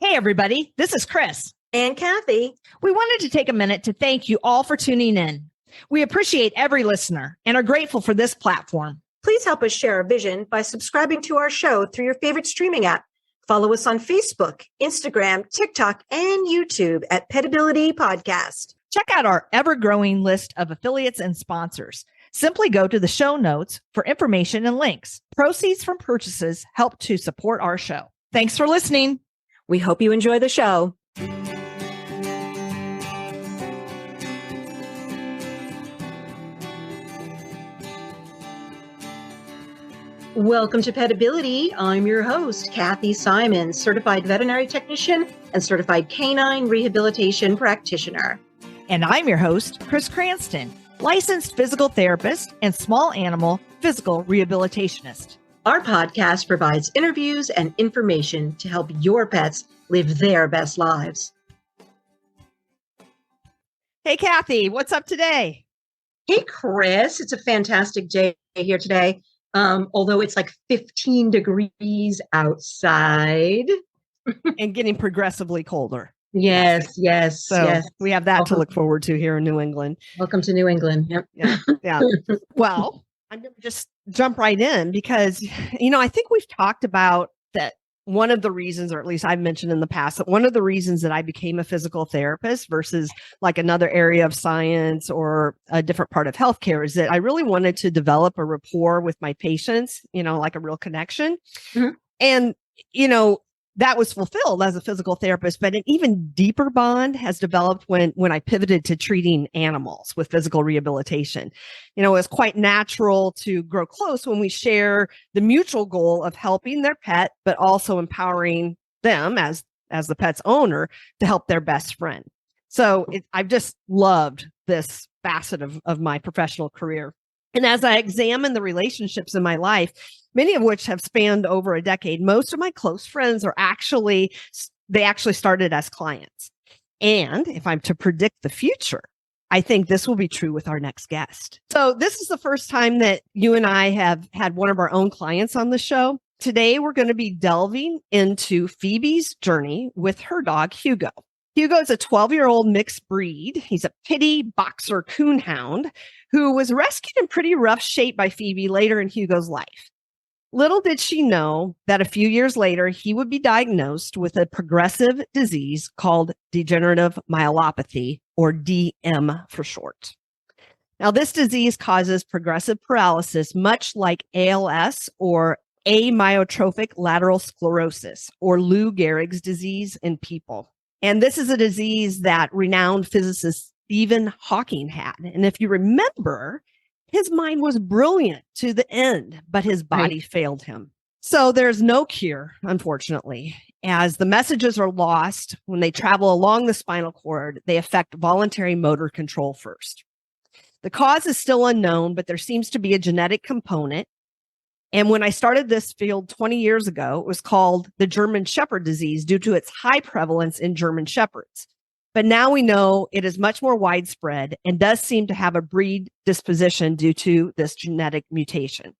Hey, everybody. This is Chris. And Kathy. We wanted to take a minute to thank you all for tuning in. We appreciate every listener and are grateful for this platform. Please help us share our vision by subscribing to our show through your favorite streaming app. Follow us on Facebook, Instagram, TikTok, and YouTube at PetAbility Podcast. Check out our ever-growing list of affiliates and sponsors. Simply go to the show notes for information and links. Proceeds from purchases help to support our show. Thanks for listening. We hope you enjoy the show. Welcome to PetAbility. I'm your host, Kathy Simon, certified veterinary technician and certified canine rehabilitation practitioner. And I'm your host, Chris Cranston, licensed physical therapist and small animal physical rehabilitationist. Our podcast provides interviews and information to help your pets live their best lives. Hey, Kathy, what's up today? Hey, Chris. It's a fantastic day here today. Although it's like 15 degrees outside. And getting progressively colder. Yes. So we have that to look forward to here in New England. Welcome to New England. Yep. Yeah. Well, I'm going to just jump right in because, I think we've talked about that one of the reasons, or at least I've mentioned in the past, that one of the reasons that I became a physical therapist versus like another area of science or a different part of healthcare is that I really wanted to develop a rapport with my patients, like a real connection. Mm-hmm. And, that was fulfilled as a physical therapist, but an even deeper bond has developed when I pivoted to treating animals with physical rehabilitation. It's quite natural to grow close when we share the mutual goal of helping their pet, but also empowering them as the pet's owner to help their best friend. So I've just loved this facet of my professional career. And as I examine the relationships in my life, many of which have spanned over a decade, most of my close friends actually started as clients. And if I'm to predict the future, I think this will be true with our next guest. So this is the first time that you and I have had one of our own clients on the show. Today, we're going to be delving into Phoebe's journey with her dog, Hugo. Hugo is a 12-year-old mixed breed. He's a pitty boxer coonhound who was rescued in pretty rough shape by Phoebe later in Hugo's life. Little did she know that a few years later, he would be diagnosed with a progressive disease called degenerative myelopathy, or DM for short. Now, this disease causes progressive paralysis, much like ALS or amyotrophic lateral sclerosis, or Lou Gehrig's disease in people. And this is a disease that renowned physicist Stephen Hawking had. And if you remember, his mind was brilliant to the end, but his body failed him. So there's no cure, unfortunately, as the messages are lost when they travel along the spinal cord. They affect voluntary motor control first. The cause is still unknown, but there seems to be a genetic component. And when I started this field 20 years ago, it was called the German Shepherd disease due to its high prevalence in German Shepherds. But now we know it is much more widespread and does seem to have a breed disposition due to this genetic mutation.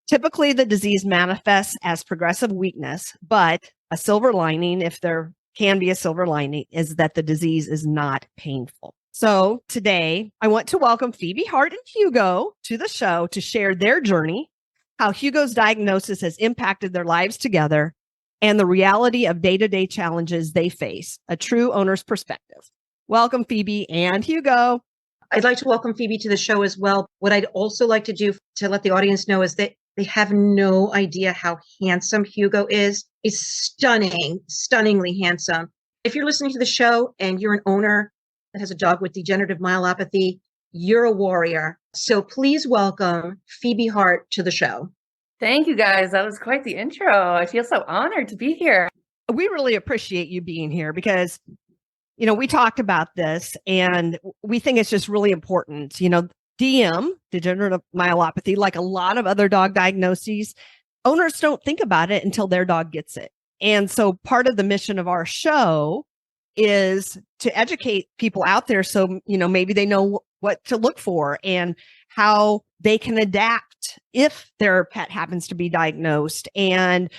Typically, the disease manifests as progressive weakness, but a silver lining, if there can be a silver lining, is that the disease is not painful. So today, I want to welcome Phoebe, Hart, and Hugo to the show to share their journey, how Hugo's diagnosis has impacted their lives together, and the reality of day-to-day challenges they face, a true owner's perspective. Welcome, Phoebe and Hugo. I'd like to welcome Phoebe to the show as well. What I'd also like to do to let the audience know is that they have no idea how handsome Hugo is. He's stunning, stunningly handsome. If you're listening to the show and you're an owner that has a dog with degenerative myelopathy, you're a warrior. So please welcome Phoebe Hart to the show. Thank you, guys. That was quite the intro. I feel so honored to be here. We really appreciate you being here because, we talked about this and we think it's just really important. DM, degenerative myelopathy, like a lot of other dog diagnoses, owners don't think about it until their dog gets it. And so part of the mission of our show is to educate people out there so, maybe they know what to look for and how they can adapt if their pet happens to be diagnosed, and,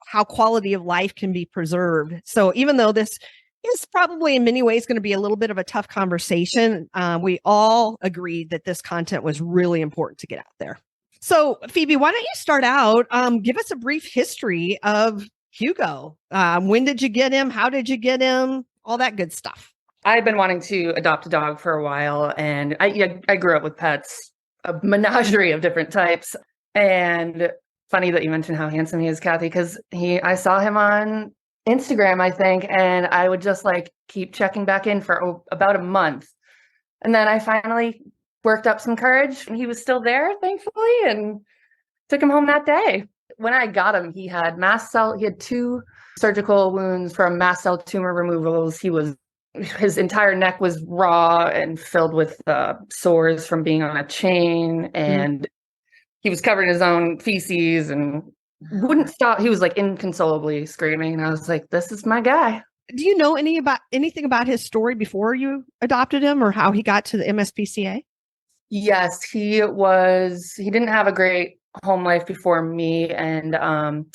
how quality of life can be preserved. So even though this is probably in many ways going to be a little bit of a tough conversation, we all agreed that this content was really important to get out there. So Phoebe, why don't you start out? Give us a brief history of Hugo. When did you get him? How did you get him? All that good stuff. I've been wanting to adopt a dog for a while, and I grew up with pets, a menagerie of different types. And funny that you mentioned how handsome he is, Kathy, because I saw him on Instagram, I think, and I would just like keep checking back in for about a month. And then I finally worked up some courage, and he was still there, thankfully, and took him home that day. When I got him, he had he had 2 surgical wounds from mast cell tumor removals. His entire neck was raw and filled with sores from being on a chain, and he was covered in his own feces and wouldn't stop. He was like inconsolably screaming, and I was like, "This is my guy." Do you know anything about his story before you adopted him, or how he got to the MSPCA? Yes, he didn't have a great home life before me, and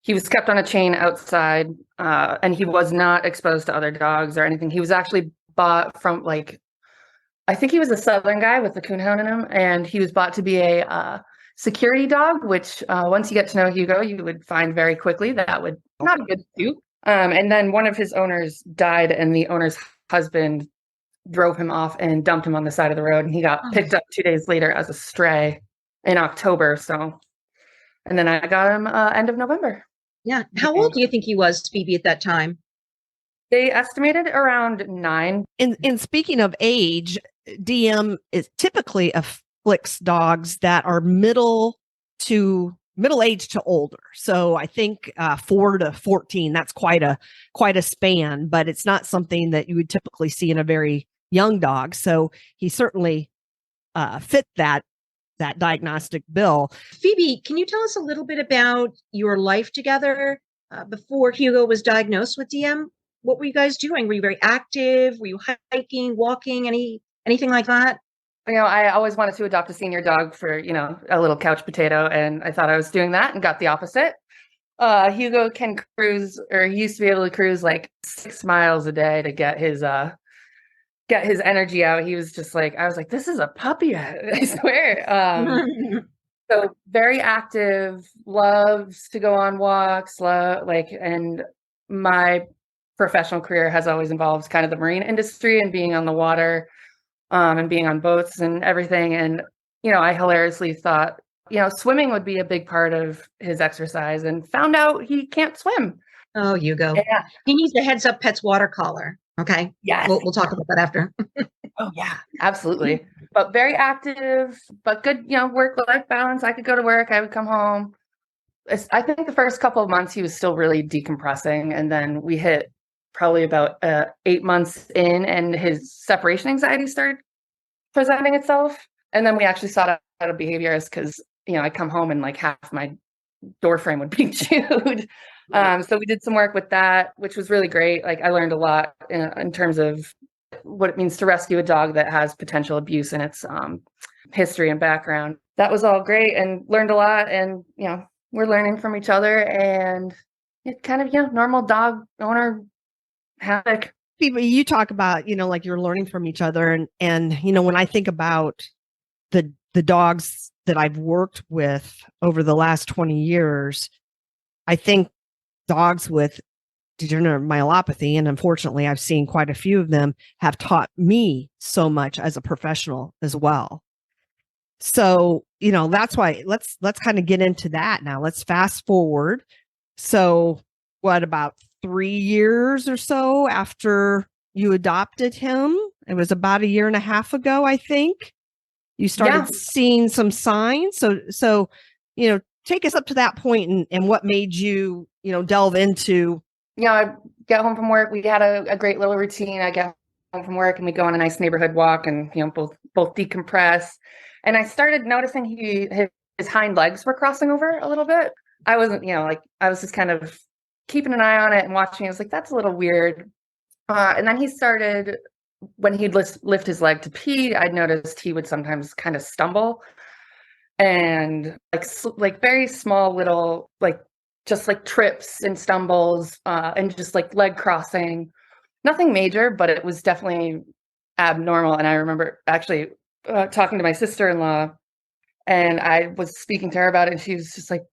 he was kept on a chain outside, and he was not exposed to other dogs or anything. He was actually bought from I think he was a Southern guy with the coonhound in him, and he was bought to be a security dog, which once you get to know Hugo, you would find very quickly that would not be good suit. And then one of his owners died, and the owner's husband drove him off and dumped him on the side of the road, and he got picked up 2 days later as a stray in October. And then I got him end of November. Yeah. How old do you think he was, Phoebe, at that time? They estimated around 9. And speaking of age, DM is typically afflicts dogs that are middle age to older. So I think 4 to 14, that's quite a span, but it's not something that you would typically see in a very young dog. So he certainly fit that diagnostic bill. Phoebe, can you tell us a little bit about your life together before Hugo was diagnosed with DM? What were you guys doing? Were you very active? Were you hiking, walking, anything like that? I always wanted to adopt a senior dog for, a little couch potato, and I thought I was doing that and got the opposite. Hugo can cruise, or he used to be able to cruise like 6 miles a day to get his energy out. He was just like, I was like, this is a puppy, I swear. So very active, loves to go on walks, and my professional career has always involved kind of the marine industry and being on the water, and being on boats and everything. And, I hilariously thought, swimming would be a big part of his exercise, and found out he can't swim. Oh, Hugo. Yeah. He needs the Heads Up Pets water collar. Okay. Yes. We'll talk about that after. Oh yeah, absolutely. But very active, but good, work-life balance. I could go to work, I would come home. I think the first couple of months he was still really decompressing, and then we hit probably about 8 months in, and his separation anxiety started presenting itself. And then we actually sought out a behaviorist, because I'd come home and like half my door frame would be chewed. So we did some work with that, which was really great. Like, I learned a lot in terms of what it means to rescue a dog that has potential abuse in its history and background. That was all great, and learned a lot. And we're learning from each other, and it kind of normal dog owner havoc. People, you talk about like you're learning from each other, and when I think about the dogs that I've worked with over the last 20 years, I think dogs with degenerative myelopathy, and unfortunately I've seen quite a few of them, have taught me so much as a professional as well. So, that's why let's kind of get into that now. Let's fast forward. So what, about 3 years or so after you adopted him? It was about 1.5 years ago, I think. You started seeing some signs. So, take us up to that point, and what made you, delve into. I get home from work. We had a great little routine. I get home from work, and we go on a nice neighborhood walk, and both decompress. And I started noticing his hind legs were crossing over a little bit. I wasn't, I was just kind of keeping an eye on it and watching. I was like, that's a little weird. And then he started, when he'd lift his leg to pee, I'd noticed he would sometimes kind of stumble, and like very small little, like just like trips and stumbles and just like leg crossing. Nothing major, but it was definitely abnormal. And I remember actually talking to my sister-in-law, and I was speaking to her about it, and she was just like,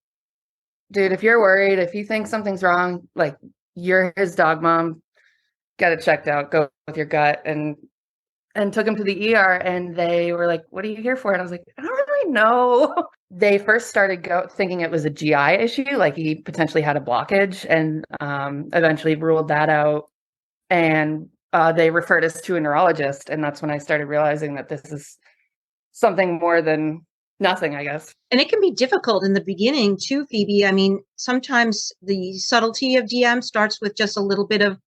dude, if you're worried, if you think something's wrong, like, you're his dog mom, get it checked out, go with your gut. And took him to the ER, and they were like, what are you here for? And I was like, I don't really know. They first started thinking it was a GI issue, like he potentially had a blockage, and eventually ruled that out. And they referred us to a neurologist. And that's when I started realizing that this is something more than nothing, I guess. And it can be difficult in the beginning too, Phoebe. I mean, sometimes the subtlety of DM starts with just a little bit of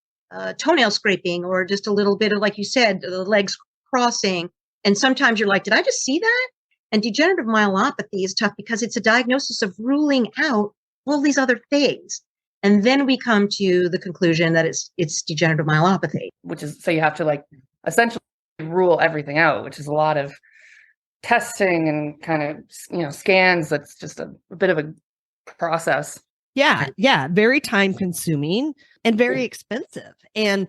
toenail scraping, or just a little bit of, like you said, the legs crossing. And sometimes you're like, did I just see that? And degenerative myelopathy is tough because it's a diagnosis of ruling out all these other things. And then we come to the conclusion that it's degenerative myelopathy. Which is, so you have to like essentially rule everything out, which is a lot of testing and kind of, scans. That's just a bit of a process. Yeah. Very time consuming and very expensive. And,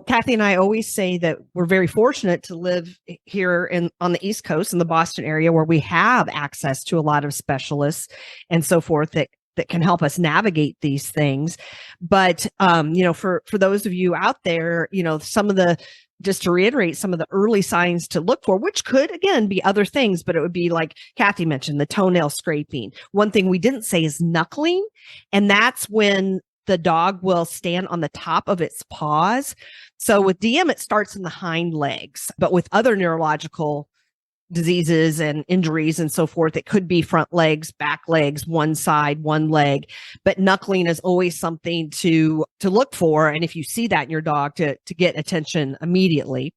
Kathy and I always say that we're very fortunate to live here on the East Coast in the Boston area, where we have access to a lot of specialists and so forth that can help us navigate these things. But, for those of you out there, just to reiterate, some of the early signs to look for, which could, again, be other things, but it would be like Kathy mentioned, the toenail scraping. One thing we didn't say is knuckling. And that's when the dog will stand on the top of its paws. So with DM, it starts in the hind legs, but with other neurological diseases and injuries and so forth, it could be front legs, back legs, one side, one leg. But knuckling is always something to look for. And if you see that in your dog, to get attention immediately.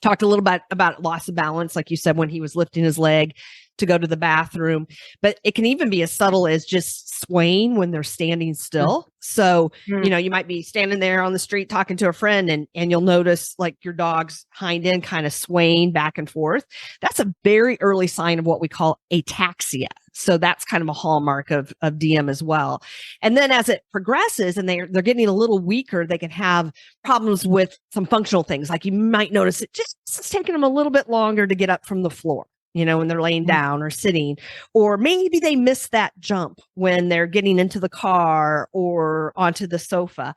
Talked a little bit about loss of balance, like you said, when he was lifting his leg to go to the bathroom. But it can even be as subtle as just swaying when they're standing still. So, you might be standing there on the street talking to a friend, and you'll notice like your dog's hind end kind of swaying back and forth. That's a very early sign of what we call ataxia. So that's kind of a hallmark of DM as well. And then as it progresses and they're getting a little weaker, they can have problems with some functional things. Like you might notice it's taking them a little bit longer to get up from the floor, when they're laying down or sitting, or maybe they miss that jump when they're getting into the car or onto the sofa.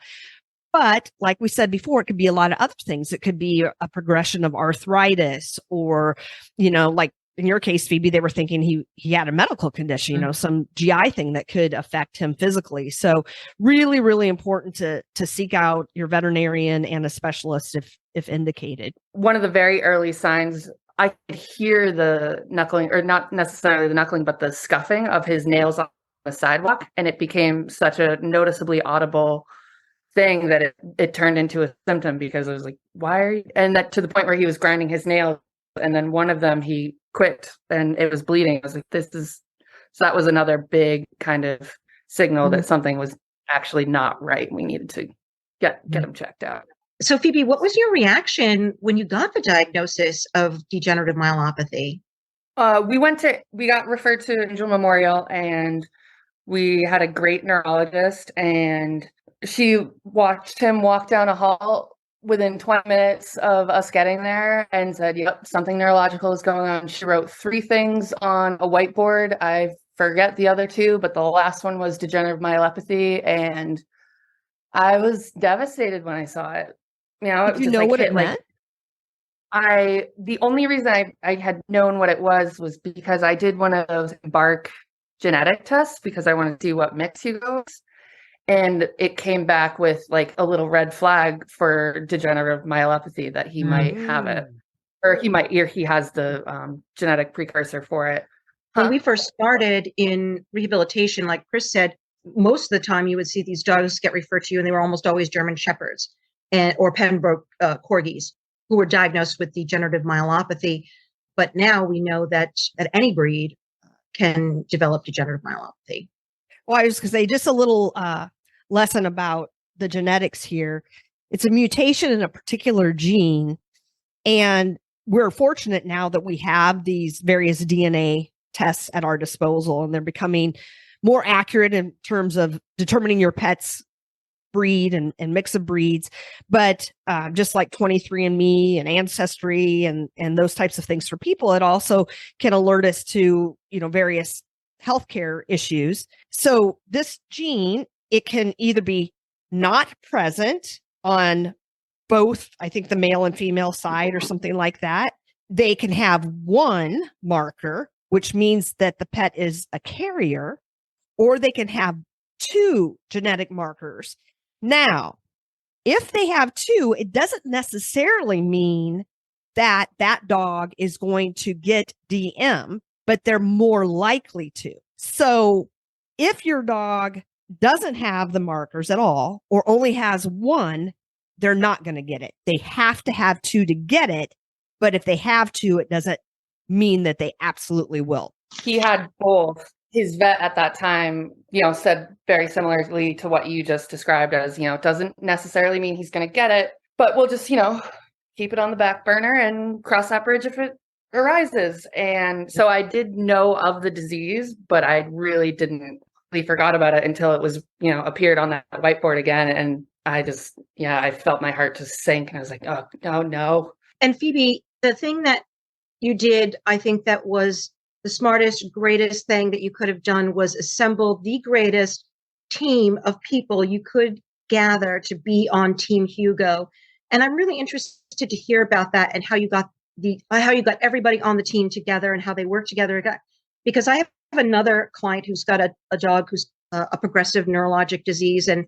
But like we said before, it could be a lot of other things. It could be a progression of arthritis, or, like in your case, Phoebe, they were thinking he had a medical condition, some GI thing that could affect him physically. So really, really important to seek out your veterinarian and a specialist if indicated. One of the very early signs, I could hear the knuckling, or not necessarily the knuckling, but the scuffing of his nails on the sidewalk. And it became such a noticeably audible thing that it turned into a symptom, because I was like, why are you? And that to the point where he was grinding his nails, and then one of them he quit and it was bleeding. I was like, so that was another big kind of signal that something was actually not right. We needed to get him checked out. So Phoebe, what was your reaction when you got the diagnosis of degenerative myelopathy? We got referred to Angel Memorial, and we had a great neurologist, and she watched him walk down a hall within 20 minutes of us getting there and said, yep, something neurological is going on. She wrote 3 things on a whiteboard. I forget the other 2, but the last one was degenerative myelopathy. And I was devastated when I saw it. Did you know what it meant? The only reason I had known what it was because I did one of those Embark genetic tests, because I want to see what mix you goes. And it came back with like a little red flag for degenerative myelopathy, that he might have it, or he has the genetic precursor for it. When we first started in rehabilitation, like Chris said, most of the time you would see these dogs get referred to you, and they were almost always German Shepherds or Pembroke Corgis who were diagnosed with degenerative myelopathy. But now we know that any breed can develop degenerative myelopathy. Well, I was going to say just a little lesson about the genetics here. It's a mutation in a particular gene. And we're fortunate now that we have these various DNA tests at our disposal, and they're becoming more accurate in terms of determining your pet's breed and mix of breeds. But just like 23andMe and Ancestry and those types of things for people, it also can alert us to, various healthcare issues. So this gene, it can either be not present on both, I think, the male and female side or something like that. They can have one marker, which means that the pet is a carrier, or they can have two genetic markers. Now, if they have two, it doesn't necessarily mean that that dog is going to get DM, but they're more likely to. So if your dog doesn't have the markers at all, or only has one, they're not going to get it. They have to have two to get it. But if they have two, it doesn't mean that they absolutely will. He had both. His vet at that time, said very similarly to what you just described as, it doesn't necessarily mean he's going to get it, but we'll just, keep it on the back burner and cross that bridge if it arises. And so I did know of the disease, but I really didn't. We forgot about it until it was, appeared on that whiteboard again. And I just, I felt my heart just sink. And I was like, oh, no. And Phoebe, the thing that you did, I think that was the smartest, greatest thing that you could have done was assemble the greatest team of people you could gather to be on Team Hugo. And I'm really interested to hear about that and how you got everybody on the team together and how they work together. Because I have another client who's got a dog who's a progressive neurologic disease. And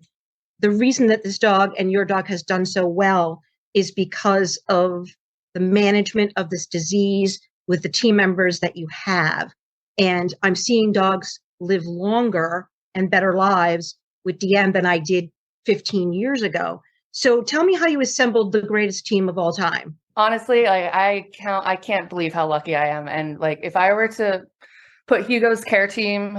the reason that this dog and your dog has done so well is because of the management of this disease with the team members that you have. And I'm seeing dogs live longer and better lives with DM than I did 15 years ago. So tell me how you assembled the greatest team of all time. Honestly, I can't believe how lucky I am. And if I were to put Hugo's care team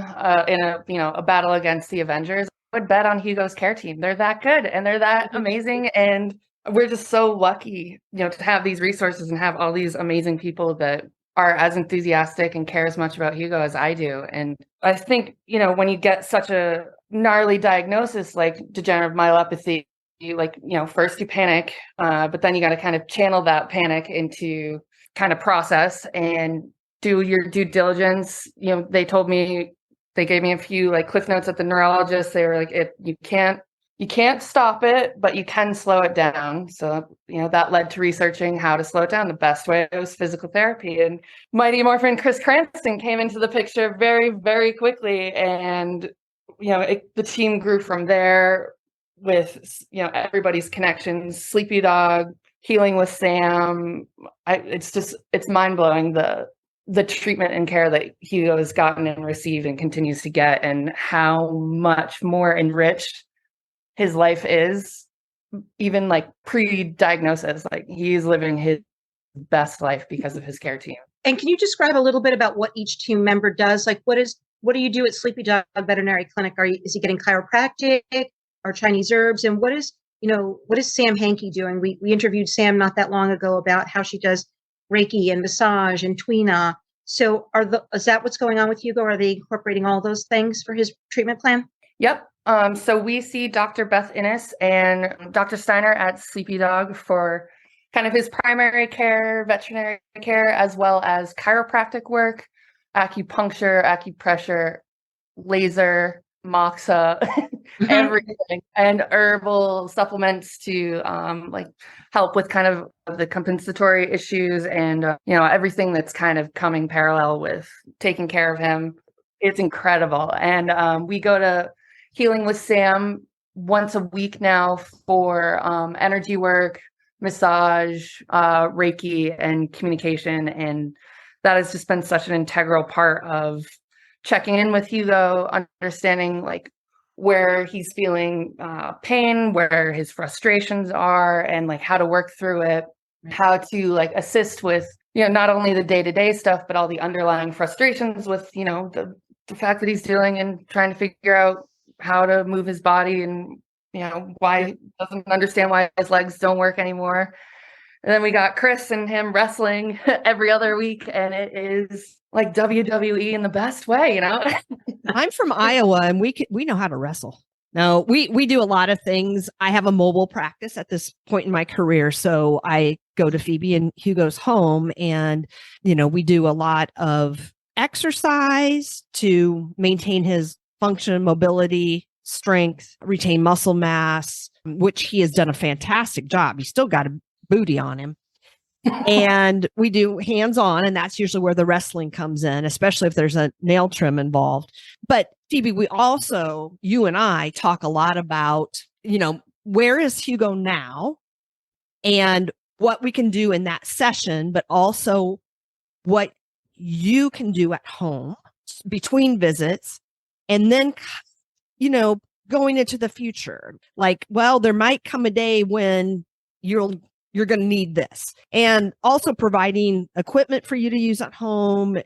in a battle against the Avengers, I would bet on Hugo's care team. They're that good and they're that amazing. And we're just so lucky, to have these resources and have all these amazing people that are as enthusiastic and care as much about Hugo as I do. And I think, when you get such a gnarly diagnosis like degenerative myelopathy, first you panic, but then you got to kind of channel that panic into kind of process and do your due diligence. They gave me a few cliff notes at the neurologist. They were like, you can't stop it, but you can slow it down. So, that led to researching how to slow it down. The best way was physical therapy. And Mighty Morphin Chris Cranston came into the picture very, very quickly. And, the team grew from there with, everybody's connections, Sleepy Dog, Healing with Sam. It's mind-blowing the treatment and care that Hugo has gotten and received and continues to get, and how much more enriched his life is, even pre-diagnosis. He's living his best life because of his care team. And can you describe a little bit about what each team member does? What do you do at Sleepy Dog Veterinary Clinic? Is he getting chiropractic or Chinese herbs? And what is Sam Hankey doing? We interviewed Sam not that long ago about how she does Reiki and massage and Twina. So is that what's going on with Hugo? Are they incorporating all those things for his treatment plan? Yep. So we see Dr. Beth Innes and Dr. Steiner at Sleepy Dog for kind of his primary care, veterinary care, as well as chiropractic work, acupuncture, acupressure, laser, moxa, everything, and herbal supplements to help with kind of the compensatory issues and everything that's kind of coming parallel with taking care of him. It's incredible. And we go to Healing with Sam once a week now for energy work, massage, Reiki, and communication. And that has just been such an integral part of checking in with Hugo, understanding where he's feeling pain, where his frustrations are, and how to work through it, how to assist with, not only the day-to-day stuff, but all the underlying frustrations with, the fact that he's dealing and trying to figure out how to move his body and, why he doesn't understand why his legs don't work anymore. And then we got Chris and him wrestling every other week, and it is like WWE in the best way, you know? I'm from Iowa, and we know how to wrestle. No, we do a lot of things. I have a mobile practice at this point in my career, so I go to Phoebe and Hugo's home, and we do a lot of exercise to maintain his function, mobility, strength, retain muscle mass, which he has done a fantastic job. He's still got a booty on him. And we do hands-on, and that's usually where the wrestling comes in, especially if there's a nail trim involved. But Phoebe, you and I talk a lot about, where is Hugo now and what we can do in that session, but also what you can do at home between visits, and then, going into the future. Like, well, there might come a day when you're going to need this, and also providing equipment for you to use at home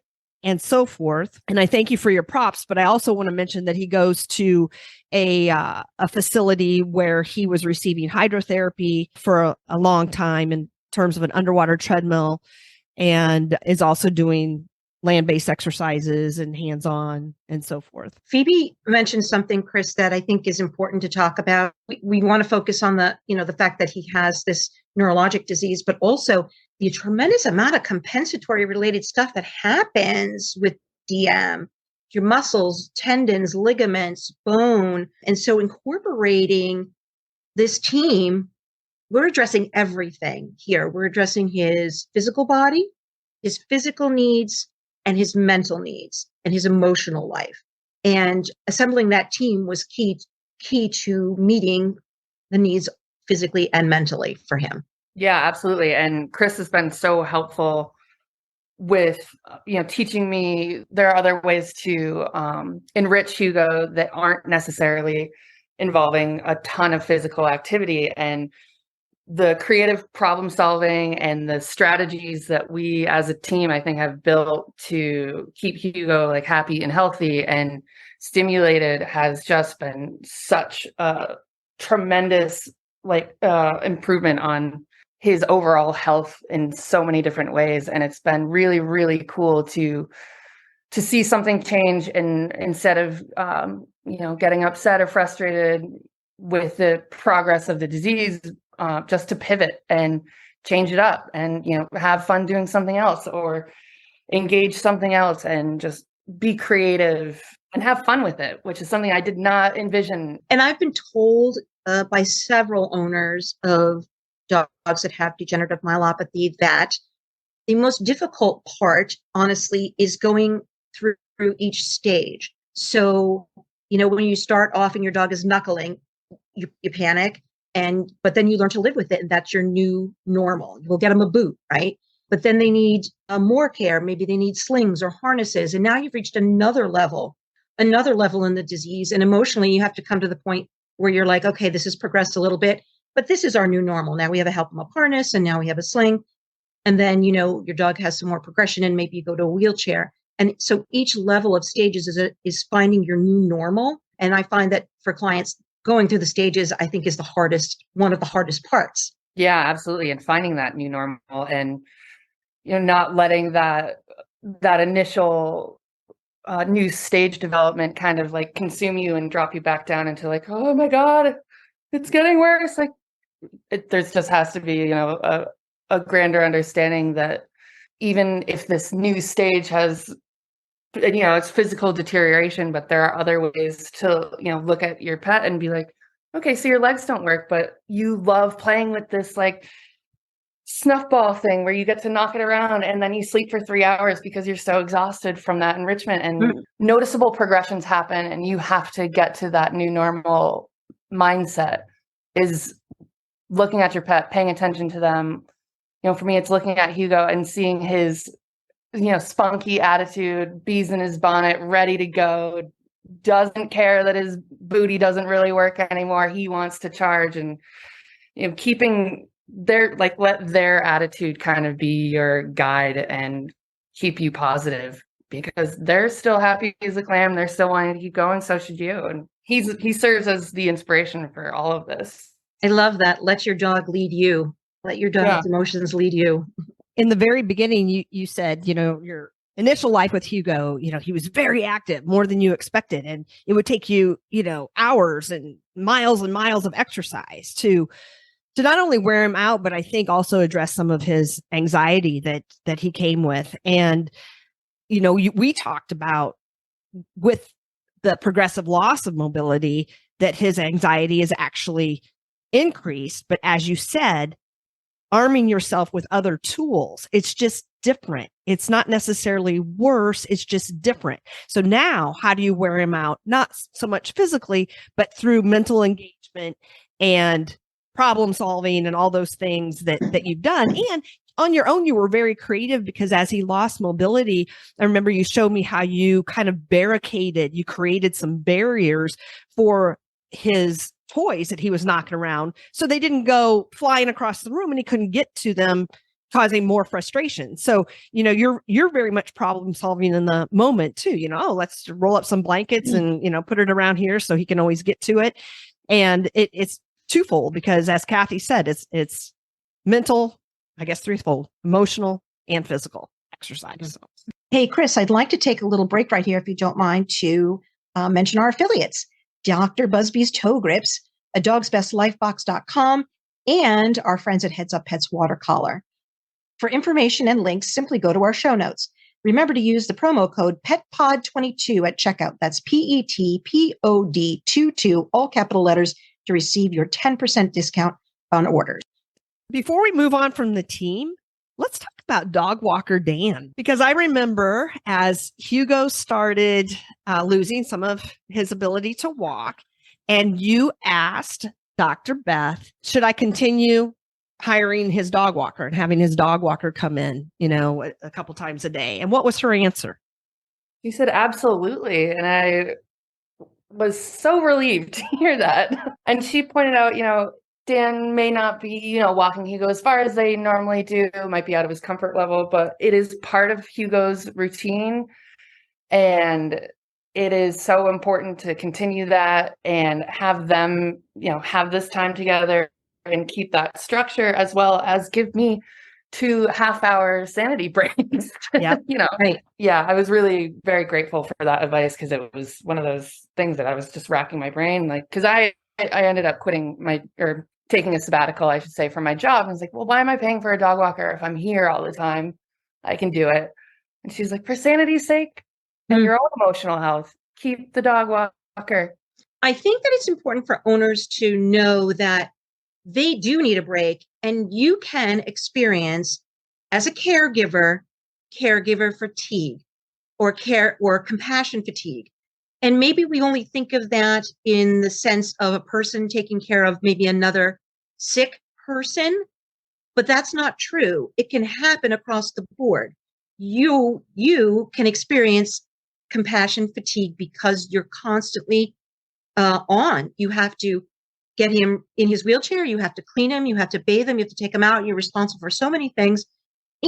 and so forth. And I thank you for your props, but I also want to mention that he goes to a facility where he was receiving hydrotherapy for a long time in terms of an underwater treadmill, and is also doing land-based exercises and hands-on and so forth. Phoebe mentioned something, Chris, that I think is important to talk about. We want to focus on the fact that he has this neurologic disease, but also the tremendous amount of compensatory related stuff that happens with DM, your muscles, tendons, ligaments, bone. And so incorporating this team, we're addressing everything here. We're addressing his physical body, his physical needs, and his mental needs and his emotional life. And assembling that team was key to meeting the needs physically and mentally for him. Yeah, absolutely. And Chris has been so helpful with, teaching me there are other ways to enrich Hugo that aren't necessarily involving a ton of physical activity. And the creative problem solving and the strategies that we as a team, I think, have built to keep Hugo like happy and healthy and stimulated has just been such a tremendous improvement on his overall health in so many different ways. And it's been really, really cool to see something change, and instead of getting upset or frustrated with the progress of the disease, just to pivot and change it up and, have fun doing something else or engage something else and just be creative and have fun with it, which is something I did not envision. And I've been told by several owners of dogs that have degenerative myelopathy that the most difficult part, honestly, is going through each stage. So, when you start off and your dog is knuckling, you panic. But then you learn to live with it, and that's your new normal. You'll get them a boot, right? But then they need more care. Maybe they need slings or harnesses. And now you've reached another level in the disease. And emotionally, you have to come to the point where you're like, okay, this has progressed a little bit, but this is our new normal. Now we have a help them up harness, and now we have a sling. And then, your dog has some more progression, and maybe you go to a wheelchair. And so each level of stages is finding your new normal. And I find that for clients, going through the stages, I think, is one of the hardest parts. Yeah, absolutely. And finding that new normal, and, not letting that initial new stage development kind of like consume you and drop you back down into like, oh my God, it's getting worse. Like there's just has to be, a grander understanding that even if this new stage has, it's physical deterioration, but there are other ways to, look at your pet and be like, okay, so your legs don't work, but you love playing with this like snuff ball thing where you get to knock it around and then you sleep for 3 hours because you're so exhausted from that enrichment, and noticeable progressions happen, and you have to get to that new normal mindset is looking at your pet, paying attention to them. For me, it's looking at Hugo and seeing his spunky attitude, bees in his bonnet, ready to go, doesn't care that his booty doesn't really work anymore. He wants to charge, and keeping let their attitude kind of be your guide and keep you positive, because they're still happy as a clam. They're still wanting to keep going. So should you. And he serves as the inspiration for all of this. I love that. Let your dog lead you. Let your dog's emotions lead you. In the very beginning, you said, your initial life with Hugo, he was very active, more than you expected. And it would take you, hours and miles of exercise to not only wear him out, but I think also address some of his anxiety that he came with. And, we talked about with the progressive loss of mobility that his anxiety is actually increased. But as you said, arming yourself with other tools, it's just different. It's not necessarily worse. It's just different. So now how do you wear him out? Not so much physically, but through mental engagement and problem solving and all those things that you've done. And on your own, you were very creative because as he lost mobility, I remember you showed me how you kind of you created some barriers for his toys that he was knocking around so they didn't go flying across the room and he couldn't get to them, causing more frustration. So, you're very much problem solving in the moment too. Let's roll up some blankets and, put it around here so he can always get to it. And it's twofold because as Kathy said, it's mental, I guess threefold, emotional and physical exercise. Hey, Chris, I'd like to take a little break right here, if you don't mind, to mention our affiliates, Dr. Busby's Toe Grips, a dogsbestlifebox.com, and our friends at Heads Up Pets Water Collar. For information and links, simply go to our show notes. Remember to use the promo code PETPOD22 at checkout. That's PETPOD22, all capital letters, to receive your 10% discount on orders. Before we move on from the team, let's talk about dog walker Dan, because I remember as Hugo started losing some of his ability to walk, and you asked Dr. Beth, should I continue hiring his dog walker and having his dog walker come in, a couple times a day? And what was her answer? She said, absolutely. And I was so relieved to hear that. And she pointed out, Dan may not be, walking Hugo as far as they normally do, might be out of his comfort level, but it is part of Hugo's routine. And it is so important to continue that and have them, have this time together and keep that structure, as well as give me 2 half-hour sanity breaks. Yeah. Right. Yeah, I was really very grateful for that advice because it was one of those things that I was just racking my brain, because I ended up taking a sabbatical, I should say, from my job. And I was like, well, why am I paying for a dog walker if I'm here all the time? I can do it. And she's like, for sanity's sake and your own emotional health, keep the dog walker. I think that it's important for owners to know that they do need a break, and you can experience as a caregiver fatigue or compassion fatigue. And maybe we only think of that in the sense of a person taking care of maybe another sick person, but that's not true. It can happen across the board. You can experience compassion fatigue because you're constantly on. You have to get him in his wheelchair. You have to clean him. You have to bathe him. You have to take him out. You're responsible for so many things.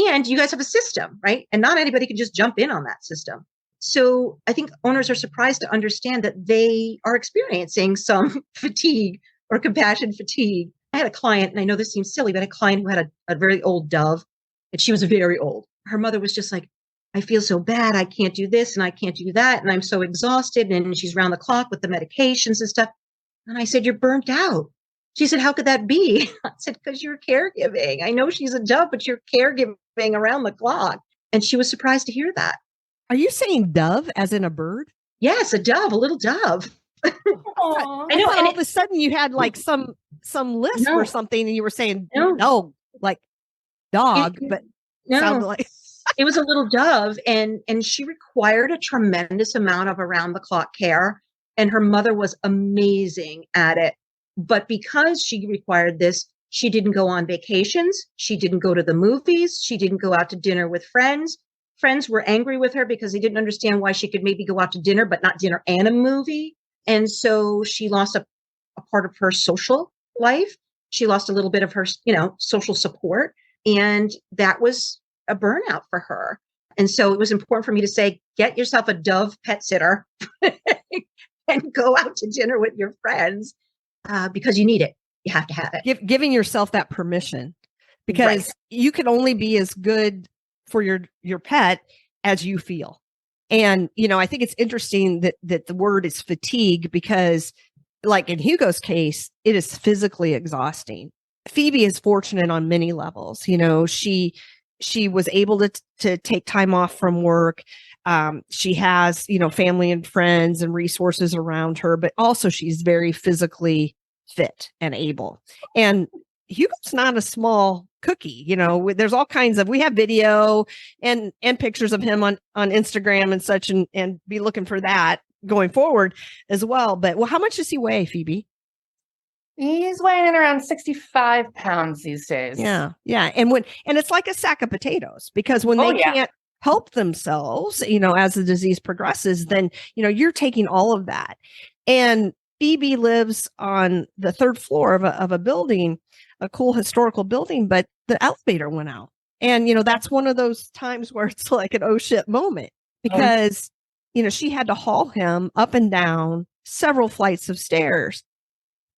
And you guys have a system, right? And not anybody can just jump in on that system. So I think owners are surprised to understand that they are experiencing some fatigue or compassion fatigue. I had a client, and I know this seems silly, but a client who had a very old dove, and she was very old. Her mother was just like, I feel so bad. I can't do this and I can't do that. And I'm so exhausted. And she's round the clock with the medications and stuff. And I said, you're burnt out. She said, how could that be? I said, because you're caregiving. I know she's a dove, but you're caregiving around the clock. And she was surprised to hear that. Are you saying dove as in a bird? Yes, a dove, a little dove. I know. And all of a sudden you had like some lisp or something, and you were saying no, like dog, but sounded like it was a little dove, and she required a tremendous amount of around the clock care, and her mother was amazing at it. But because she required this, she didn't go on vacations. She didn't go to the movies. She didn't go out to dinner with friends. Friends were angry with her because they didn't understand why she could maybe go out to dinner, but not dinner and a movie. And so she lost a part of her social life. She lost a little bit of her, social support. And that was a burnout for her. And so it was important for me to say, get yourself a dove pet sitter and go out to dinner with your friends because you need it. You have to have it. Giving yourself that permission. because you can only be as good for your pet as you feel. And, I think it's interesting that the word is fatigue, because like in Hugo's case, it is physically exhausting. Phoebe is fortunate on many levels. She was able to take time off from work. She has, family and friends and resources around her, but also she's very physically fit and able. And Hugo's not a small cookie. There's all kinds of, we have video and pictures of him on Instagram and such, and be looking for that going forward as well. But how much does he weigh, Phoebe? He's weighing in around 65 pounds these days. Yeah. Yeah. And it's like a sack of potatoes, because when they can't help themselves, as the disease progresses, then, you're taking all of that. And Phoebe lives on the third floor of a building, a cool historical building, but the elevator went out. And, that's one of those times where it's like an oh shit moment, because, she had to haul him up and down several flights of stairs.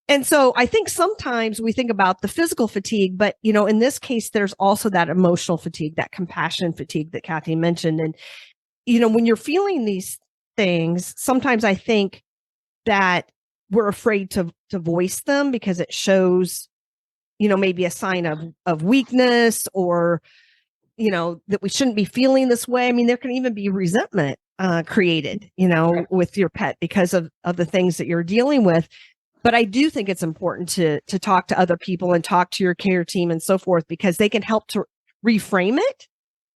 And so I think sometimes we think about the physical fatigue, but, in this case, there's also that emotional fatigue, that compassion fatigue that Kathy mentioned. And, when you're feeling these things, sometimes I think that we're afraid to voice them, because it shows, maybe a sign of weakness, or, that we shouldn't be feeling this way. I mean, there can even be resentment created, with your pet because of the things that you're dealing with. But I do think it's important to talk to other people and talk to your care team and so forth, because they can help to reframe it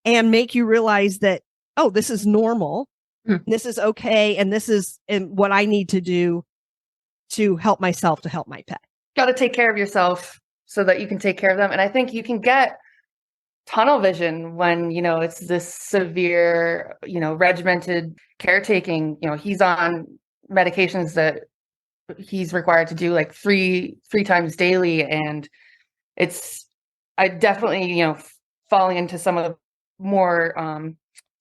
and make you realize that, oh, this is normal. This is okay. And this is what I need to do to help myself, to help my pet. Got to take care of yourself so that you can take care of them. And I think you can get tunnel vision when, it's this severe, regimented caretaking. He's on medications that he's required to do like three times daily. And I definitely, falling into some of the more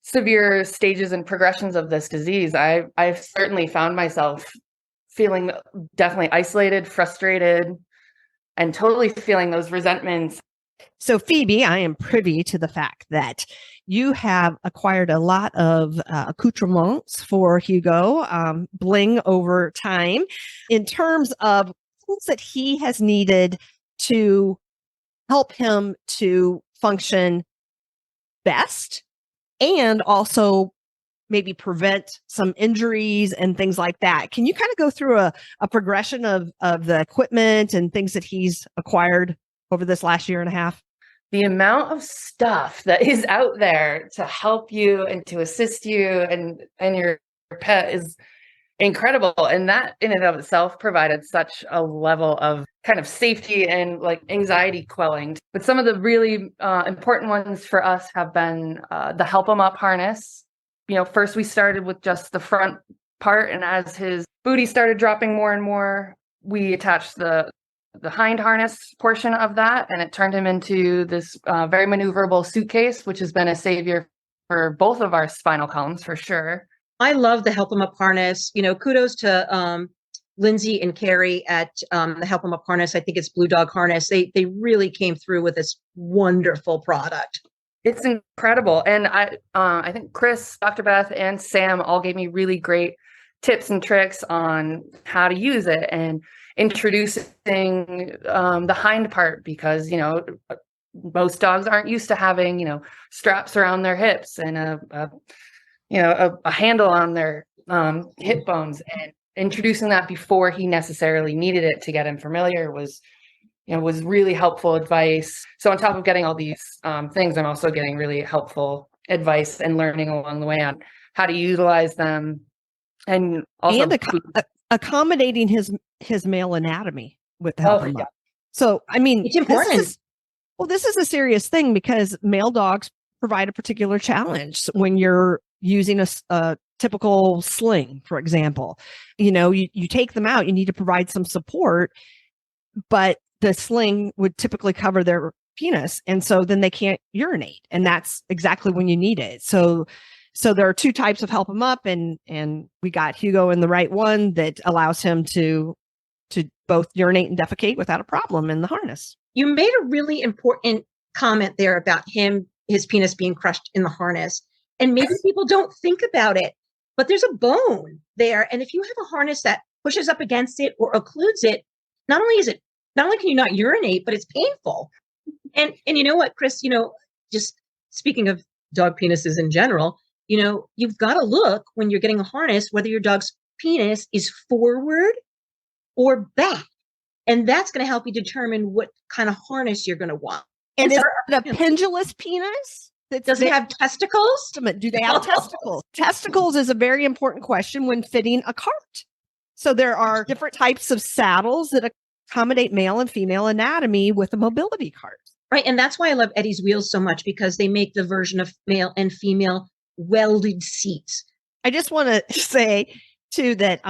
severe stages and progressions of this disease. I've certainly found myself feeling definitely isolated, frustrated, and totally feeling those resentments. So Phoebe, I am privy to the fact that you have acquired a lot of accoutrements for Hugo, bling over time, in terms of things that he has needed to help him to function best, and also maybe prevent some injuries and things like that. Can you kind of go through a progression of the equipment and things that he's acquired over this last year and a half? The amount of stuff that is out there to help you and to assist you and your pet is incredible. And that in and of itself provided such a level of kind of safety and like anxiety quelling. But some of the really important ones for us have been the Help 'em Up harness. First we started with just the front part, and as his booty started dropping more and more, we attached the hind harness portion of that, and it turned him into this very maneuverable suitcase, which has been a savior for both of our spinal columns for sure. I love the Help 'em Up harness. Kudos to Lindsay and Carrie at the Help 'em Up harness. I think it's Blue Dog Harness. They really came through with this wonderful product. It's incredible. And I think Chris, Dr. Beth, and Sam all gave me really great tips and tricks on how to use it, and introducing the hind part, because most dogs aren't used to having straps around their hips and a handle on their hip bones, and introducing that before he necessarily needed it to get him familiar was really helpful advice. So on top of getting all these things, I'm also getting really helpful advice and learning along the way on how to utilize them, and also accommodating his male anatomy with the Help 'em Up. So, I mean, it's important. This is a serious thing, because male dogs provide a particular challenge when you're using a typical sling, for example. You take them out, you need to provide some support, but the sling would typically cover their penis. And so then they can't urinate. And that's exactly when you need it. So there are two types of Help 'em Up, and we got Hugo in the right one that allows him to both urinate and defecate without a problem in the harness. You made a really important comment there about his penis being crushed in the harness. And maybe people don't think about it, but there's a bone there. And if you have a harness that pushes up against it or occludes it, not only can you not urinate, but it's painful. And you know what, Chris, just speaking of dog penises in general, you've got to look when you're getting a harness, whether your dog's penis is forward or back. And that's going to help you determine what kind of harness you're going to want. And is it a pendulous penis? Does it have testicles? Do they have testicles? Testicles is a very important question when fitting a cart. So there are different types of saddles that accommodate male and female anatomy with a mobility cart. Right. And that's why I love Eddie's Wheels so much, because they make the version of male and female welded seats. I just want to say too that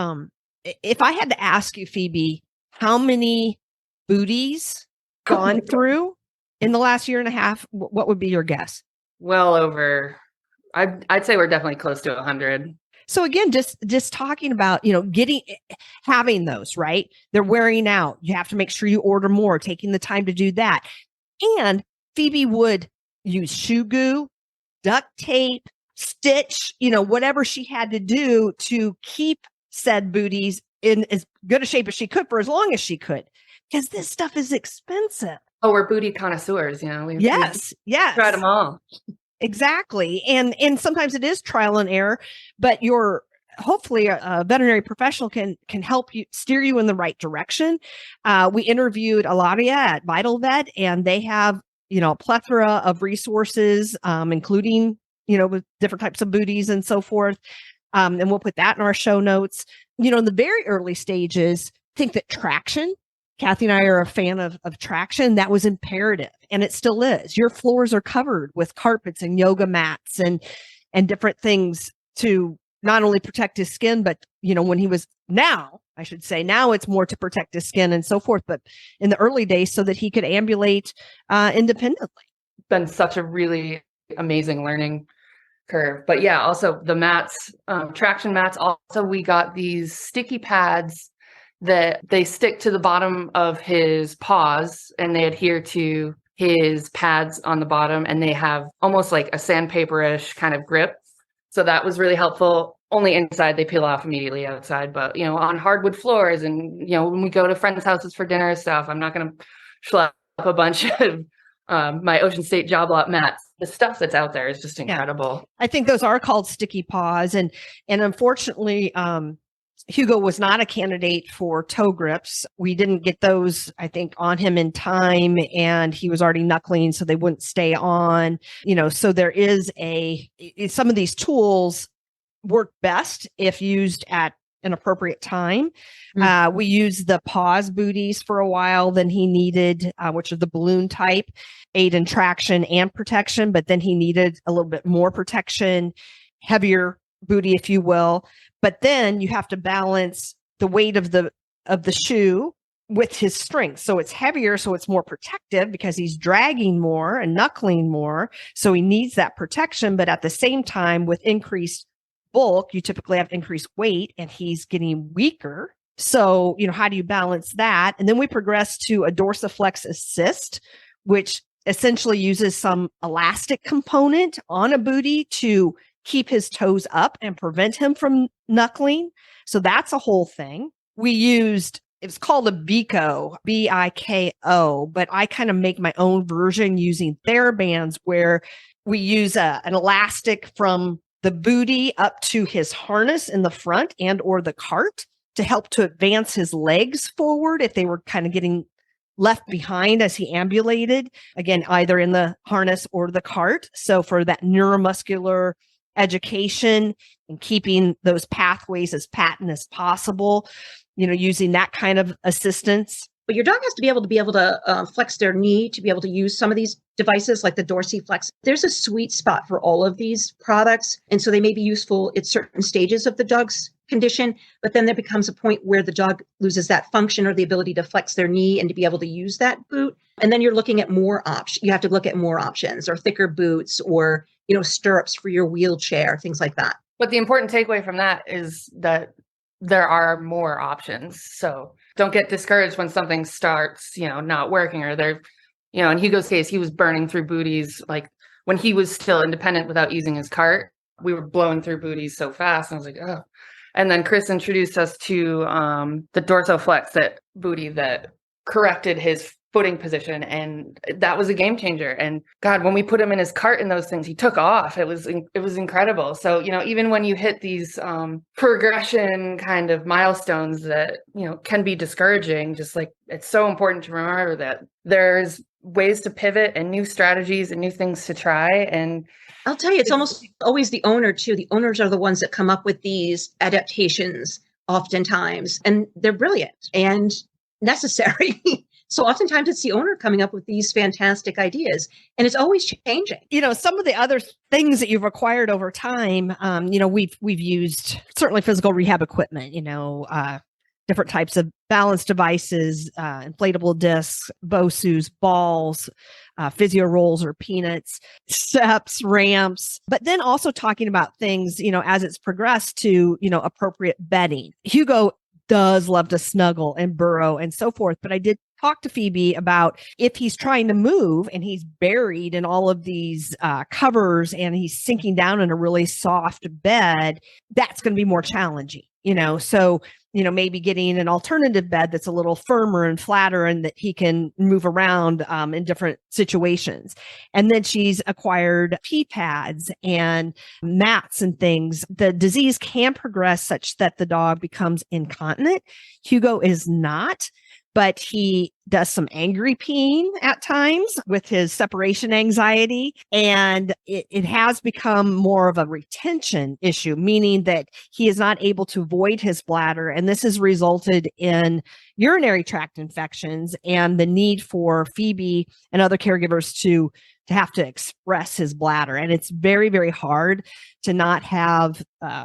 if I had to ask you, Phoebe, how many booties gone through in the last year and a half, what would be your guess? Well over, I'd say we're definitely close to 100. So again, just talking about, having those, right? They're wearing out. You have to make sure you order more, taking the time to do that. And Phoebe would use shoe glue, duct tape, stitch, whatever she had to do to keep said booties in as good a shape as she could for as long as she could, because this stuff is expensive. Oh, we're booty connoisseurs, Yes. Tried them all. Exactly. And sometimes it is trial and error, but hopefully a veterinary professional can help you, steer you in the right direction. We interviewed Alaria at Vital Vet, and they have, a plethora of resources, including, with different types of booties and so forth. And we'll put that in our show notes. In the very early stages, I think that traction, Kathy and I are a fan of traction. That was imperative, and it still is. Your floors are covered with carpets and yoga mats and different things to not only protect his skin, but now it's more to protect his skin and so forth. But in the early days, so that he could ambulate independently. Been such a really amazing learning curve. But yeah, also the mats, traction mats. Also, we got these sticky pads that they stick to the bottom of his paws, and they adhere to his pads on the bottom, and they have almost like a sandpaper-ish kind of grip. So that was really helpful. Only inside, they peel off immediately outside. But, on hardwood floors and, when we go to friends' houses for dinner and stuff, I'm not going to schlep up a bunch of my Ocean State job lot mats. The stuff that's out there is just incredible. Yeah. I think those are called sticky paws. And unfortunately, Hugo was not a candidate for toe grips. We didn't get those, I think, on him in time, and he was already knuckling, so they wouldn't stay on. So there is some of these tools work best if used at an appropriate time. Mm-hmm. We used the pause booties for a while. Then he needed, which is the balloon type, aid in traction and protection, but then he needed a little bit more protection, heavier booty, if you will. But then you have to balance the weight of the shoe with his strength. So it's heavier, so it's more protective because he's dragging more and knuckling more. So he needs that protection. But at the same time, with increased bulk, you typically have increased weight, and he's getting weaker. So, how do you balance that? And then we progress to a dorsiflex assist, which essentially uses some elastic component on a booty to keep his toes up and prevent him from knuckling. So that's a whole thing. We used, it's called a Biko, Biko, but I kind of make my own version using TheraBands, where we use an elastic from the booty up to his harness in the front and or the cart to help to advance his legs forward if they were kind of getting left behind as he ambulated, again, either in the harness or the cart. So for that neuromuscular education and keeping those pathways as patent as possible, using that kind of assistance. But your dog has to be able to flex their knee to be able to use some of these devices like the dorsiflex. There's a sweet spot for all of these products. And so they may be useful at certain stages of the dog's condition, but then there becomes a point where the dog loses that function or the ability to flex their knee and to be able to use that boot. And then you're looking at more options. You have to look at more options, or thicker boots, or, stirrups for your wheelchair, things like that. But the important takeaway from that is that there are more options. So don't get discouraged when something starts, not working, or in Hugo's case, he was burning through booties. Like when he was still independent without using his cart, we were blowing through booties so fast. And I was like, oh. And then Chris introduced us to the dorsoflex, that booty that corrected his footing position. And that was a game changer. And God, when we put him in his cart and those things, he took off. It was incredible. So, even when you hit these progression kind of milestones that, can be discouraging, just like it's so important to remember that there's ways to pivot and new strategies and new things to try. And I'll tell you, it's almost always the owner too. The owners are the ones that come up with these adaptations oftentimes, and they're brilliant and necessary. So oftentimes it's the owner coming up with these fantastic ideas, and it's always changing. Some of the other things that you've acquired over time, we've used certainly physical rehab equipment, different types of balance devices, inflatable discs, BOSUs, balls, physio rolls or peanuts, steps, ramps, but then also talking about things, as it's progressed to, appropriate bedding. Hugo does love to snuggle and burrow and so forth, but I did talk to Phoebe about if he's trying to move and he's buried in all of these covers and he's sinking down in a really soft bed, that's going to be more challenging, so maybe getting an alternative bed that's a little firmer and flatter and that he can move around in different situations. And then she's acquired pee pads and mats and things. The disease can progress such that the dog becomes incontinent. Hugo is not, but he does some angry peeing at times with his separation anxiety. And it has become more of a retention issue, meaning that he is not able to void his bladder. And this has resulted in urinary tract infections and the need for Phoebe and other caregivers to have to express his bladder. And it's very, very hard to not have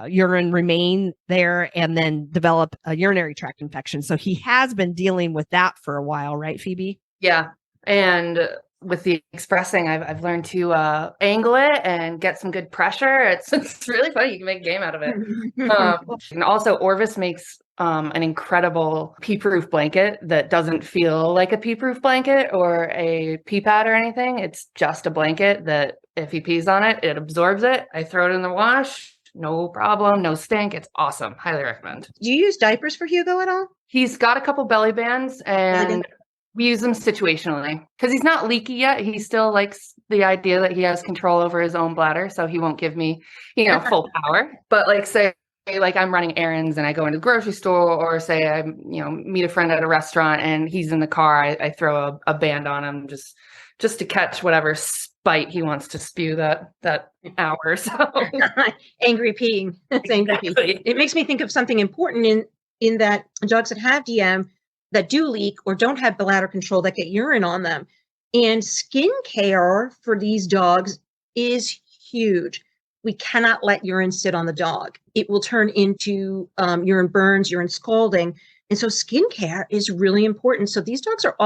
urine remain there and then develop a urinary tract infection. So he has been dealing with that for a while, right, Phoebe? Yeah. And with the expressing, I've learned to angle it and get some good pressure. It's really funny. You can make a game out of it. And also Orvis makes an incredible pee-proof blanket that doesn't feel like a pee-proof blanket or a pee pad or anything. It's just a blanket that if he pees on it, it absorbs it. I throw it in the wash. No problem. No stink. It's awesome. Highly recommend. Do you use diapers for Hugo at all? He's got a couple belly bands and we use them situationally because he's not leaky yet. He still likes the idea that he has control over his own bladder. So he won't give me, full power. But say I'm running errands and I go into the grocery store, or say I, meet a friend at a restaurant and he's in the car. I throw a band on him just to catch whatever spite he wants to spew that hour. So angry peeing. It's angry peeing. It makes me think of something important in that dogs that have DM that do leak or don't have bladder control that get urine on them. And skin care for these dogs is huge. We cannot let urine sit on the dog. It will turn into urine burns, urine scalding. And so skin care is really important. So these dogs are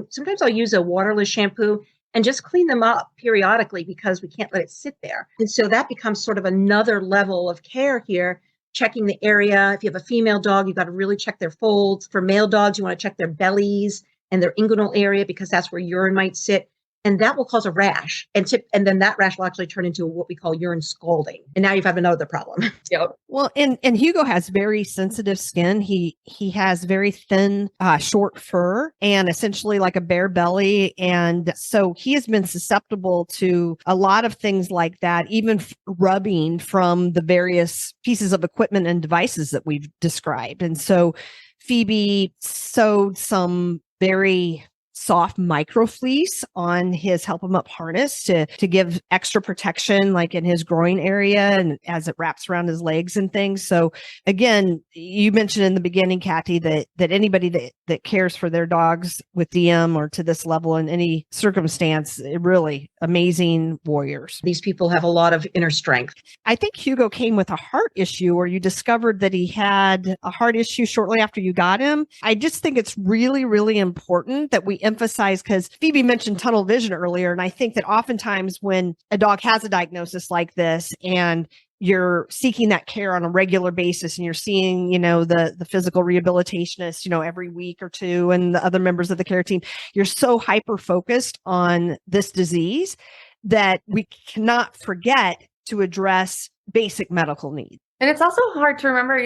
sometimes I'll use a waterless shampoo and just clean them up periodically because we can't let it sit there. And so that becomes sort of another level of care here, checking the area. If you have a female dog, you've got to really check their folds. For male dogs, you want to check their bellies and their inguinal area because that's where urine might sit. And that will cause a rash. And then that rash will actually turn into what we call urine scalding. And now you have another problem. Yep. Well, and Hugo has very sensitive skin. He has very thin, short fur and essentially like a bare belly. And so he has been susceptible to a lot of things like that, even rubbing from the various pieces of equipment and devices that we've described. And so Phoebe sewed some very soft microfleece on his help him up harness to give extra protection, like in his groin area and as it wraps around his legs and things. So again, you mentioned in the beginning, Kathy, that anybody that cares for their dogs with DM or to this level in any circumstance, really amazing warriors. These people have a lot of inner strength. I think Hugo came with a heart issue, or you discovered that he had a heart issue shortly after you got him. I just think it's really, really important that we emphasize, because Phoebe mentioned tunnel vision earlier. And I think that oftentimes when a dog has a diagnosis like this and you're seeking that care on a regular basis and you're seeing, the physical rehabilitationist, every week or two and the other members of the care team, you're so hyper focused on this disease that we cannot forget to address basic medical needs. And it's also hard to remember,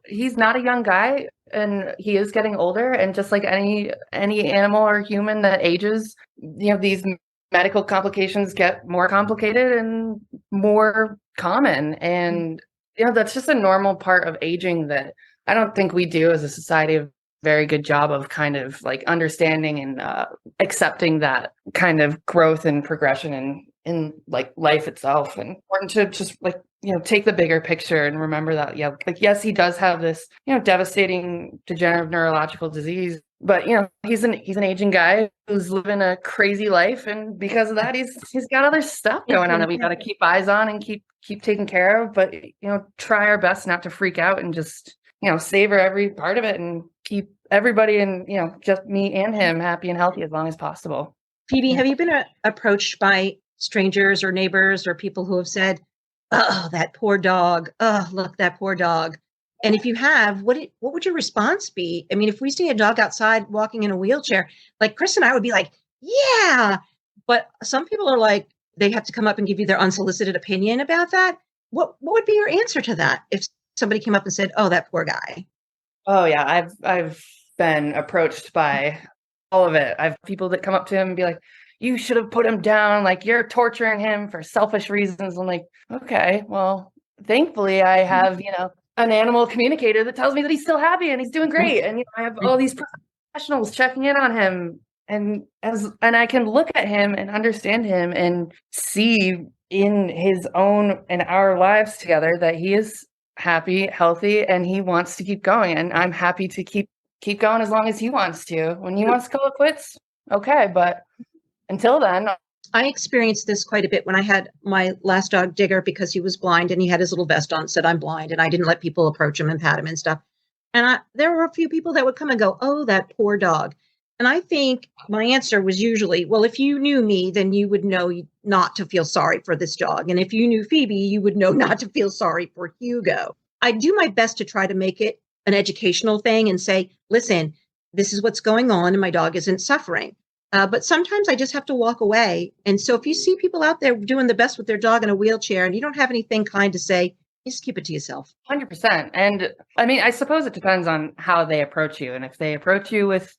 he's not a young guy and he is getting older. And just like any animal or human that ages, these medical complications get more complicated and more common. And, that's just a normal part of aging that I don't think we do as a society a very good job of kind of like understanding and accepting that kind of growth and progression in like life itself. And important to just like, take the bigger picture and remember that, yes, he does have this, devastating degenerative neurological disease, but he's an aging guy who's living a crazy life, and because of that, he's got other stuff going on that we got to keep eyes on and keep taking care of. But try our best not to freak out and just savor every part of it and keep everybody and just me and him happy and healthy as long as possible. Phoebe, have you been approached by strangers or neighbors or people who have said, "Oh, that poor dog. Oh, look, that poor dog"? And if you have, what would your response be? I mean, if we see a dog outside walking in a wheelchair, like Chris and I would be like, yeah. But some people are like, they have to come up and give you their unsolicited opinion about that. What would be your answer to that if somebody came up and said, "Oh, that poor guy"? Oh yeah, I've been approached by all of it. I've people that come up to him and be like, "You should have put him down. Like, you're torturing him for selfish reasons." I'm like, okay, well, thankfully I have, an animal communicator that tells me that he's still happy and he's doing great. And I have all these professionals checking in on him. And I can look at him and understand him and see in his own and our lives together that he is happy, healthy, and he wants to keep going. And I'm happy to keep going as long as he wants to. When he wants to call it quits, okay. But until then, I experienced this quite a bit when I had my last dog, Digger, because he was blind and he had his little vest on, said, "I'm blind," and I didn't let people approach him and pat him and stuff. And there were a few people that would come and go, "Oh, that poor dog." And I think my answer was usually, well, if you knew me, then you would know not to feel sorry for this dog. And if you knew Phoebe, you would know not to feel sorry for Hugo. I do my best to try to make it an educational thing and say, listen, this is what's going on and my dog isn't suffering. But sometimes I just have to walk away. And so if you see people out there doing the best with their dog in a wheelchair and you don't have anything kind to say, just keep it to yourself. 100%. And I mean, I suppose it depends on how they approach you. And if they approach you with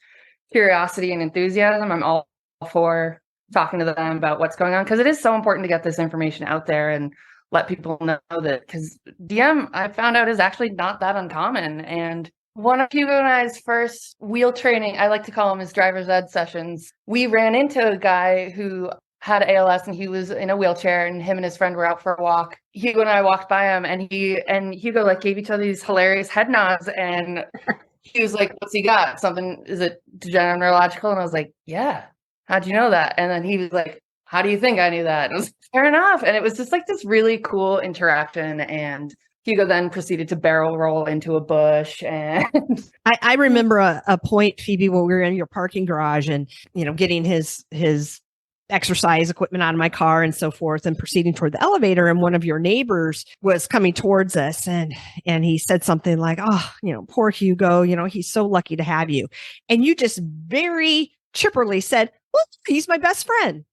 curiosity and enthusiasm, I'm all for talking to them about what's going on, because it is so important to get this information out there and let people know that, because DM, I found out, is actually not that uncommon. And one of Hugo and I's first wheel training, I like to call them his driver's ed sessions, we ran into a guy who had ALS and he was in a wheelchair, and him and his friend were out for a walk. Hugo and I walked by him, and Hugo like gave each other these hilarious head nods, and he was like, "What's he got? Something, is it degenerative neurological?" And I was like, "Yeah. How'd you know that?" And then he was like, "How do you think I knew that?" And I was like, "Fair enough." And it was just like this really cool interaction. And Hugo then proceeded to barrel roll into a bush. And I remember a point, Phoebe, when we were in your parking garage and, getting his exercise equipment out of my car and so forth and proceeding toward the elevator. And one of your neighbors was coming towards us and he said something like, "Oh, poor Hugo, he's so lucky to have you." And you just very chipperly said, "Well, he's my best friend."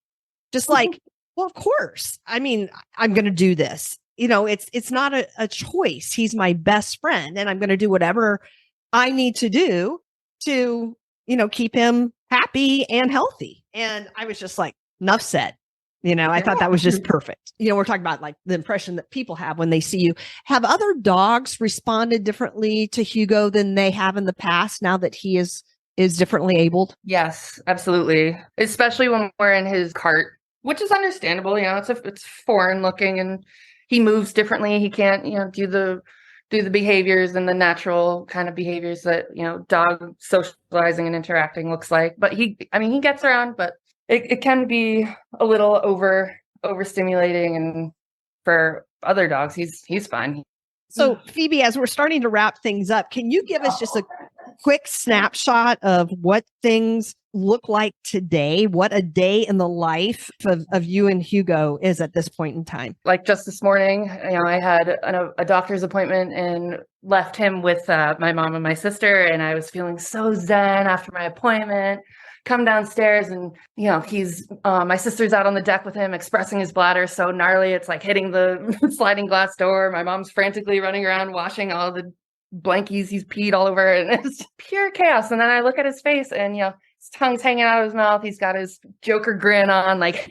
Just like, well, of course. I mean, I'm going to do this. It's not a choice. He's my best friend and I'm going to do whatever I need to do to, keep him happy and healthy. And I was just like, enough said. I thought that was just perfect. We're talking about like the impression that people have when they see you. Have other dogs responded differently to Hugo than they have in the past now that he is differently abled? Yes, absolutely. Especially when we're in his cart, which is understandable. It's foreign looking and he moves differently. He can't, do the behaviors and the natural kind of behaviors that, dog socializing and interacting looks like. But he gets around, but it can be a little overstimulating, and for other dogs, he's fine. So Phoebe, as we're starting to wrap things up, can you give us just a quick snapshot of what things look like today? What a day in the life of you and Hugo is at this point in time? Like just this morning, I had a doctor's appointment and left him with my mom and my sister, and I was feeling so zen after my appointment. Come downstairs and, he's, my sister's out on the deck with him expressing his bladder so gnarly. It's like hitting the sliding glass door. My mom's frantically running around washing all the blankies he's peed all over, and it's pure chaos. And then I look at his face and, his tongue's hanging out of his mouth. He's got his Joker grin on, like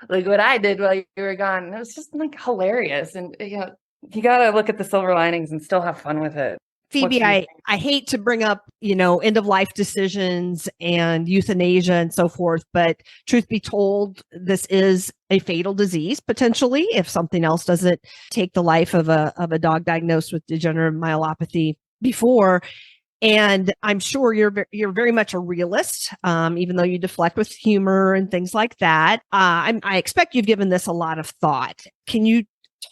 what I did while you were gone. And it was just like hilarious. And, you got to look at the silver linings and still have fun with it. Phoebe, I hate to bring up, end of life decisions and euthanasia and so forth, but truth be told, this is a fatal disease potentially if something else doesn't take the life of a dog diagnosed with degenerative myelopathy before. And I'm sure you're very much a realist, even though you deflect with humor and things like that. I expect you've given this a lot of thought. Can you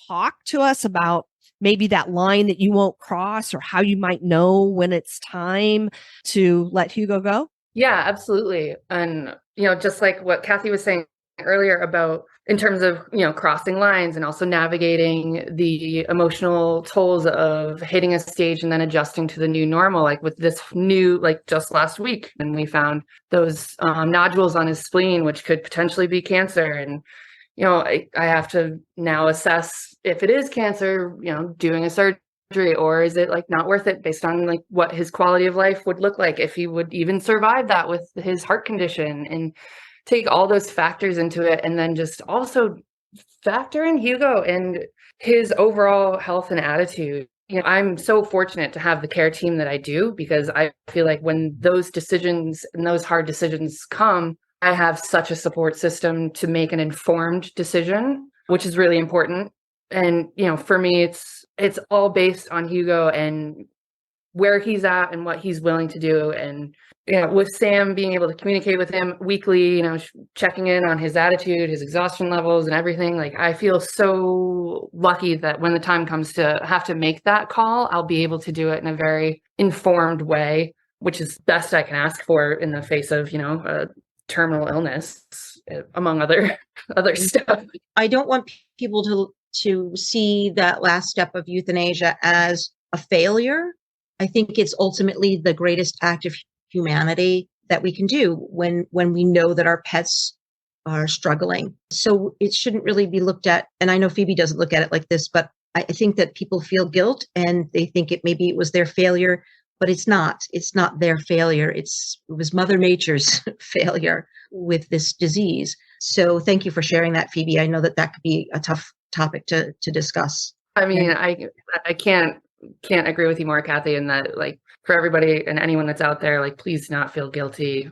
talk to us about maybe that line that you won't cross, or how you might know when it's time to let Hugo go? Yeah, absolutely. And, just like what Kathy was saying earlier about in terms of, crossing lines and also navigating the emotional tolls of hitting a stage and then adjusting to the new normal, like with this new, like just last week, and we found those nodules on his spleen, which could potentially be cancer. And I have to now assess if it is cancer, doing a surgery, or is it like not worth it based on like what his quality of life would look like if he would even survive that with his heart condition, and take all those factors into it. And then just also factor in Hugo and his overall health and attitude. I'm so fortunate to have the care team that I do, because I feel like when those decisions and those hard decisions come, I have such a support system to make an informed decision, which is really important. And, for me, it's all based on Hugo and where he's at and what he's willing to do. And, with Sam, being able to communicate with him weekly, checking in on his attitude, his exhaustion levels and everything. Like, I feel so lucky that when the time comes to have to make that call, I'll be able to do it in a very informed way, which is best I can ask for in the face of, terminal illness, among other stuff. I don't want people to see that last step of euthanasia as a failure. I think it's ultimately the greatest act of humanity that we can do when we know that our pets are struggling. So it shouldn't really be looked at. And I know Phoebe doesn't look at it like this, but I think that people feel guilt and they think maybe it was their failure. But it's not their failure. It was Mother Nature's failure with this disease. So thank you for sharing that, Phoebe. I know that could be a tough topic to discuss. I mean, I can't agree with you more, Kathy, in that, like, for everybody and anyone that's out there, like, please do not feel guilty.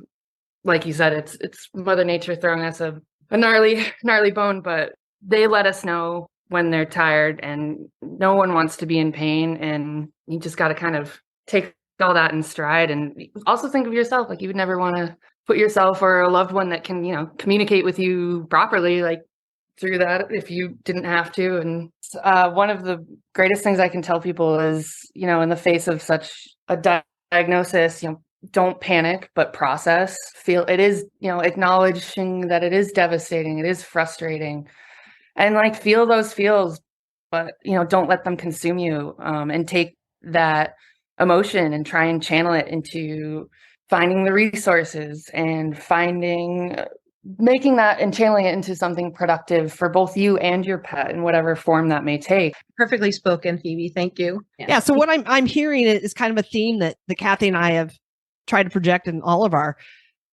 Like you said, it's Mother Nature throwing us a gnarly bone, but they let us know when they're tired, and no one wants to be in pain, and you just got to kind of take all that in stride. And also think of yourself, like, you would never want to put yourself or a loved one that can, communicate with you properly, like, through that if you didn't have to. And one of the greatest things I can tell people is, in the face of such a diagnosis, don't panic, but process. Feel it is, acknowledging that it is devastating, it is frustrating, and like feel those feels, but don't let them consume you, and take that emotion and try and channel it into finding the resources and making that and channeling it into something productive for both you and your pet in whatever form that may take. Perfectly spoken, Phoebe. Thank you. Yeah. So what I'm hearing is kind of a theme that Kathy and I have tried to project in all of our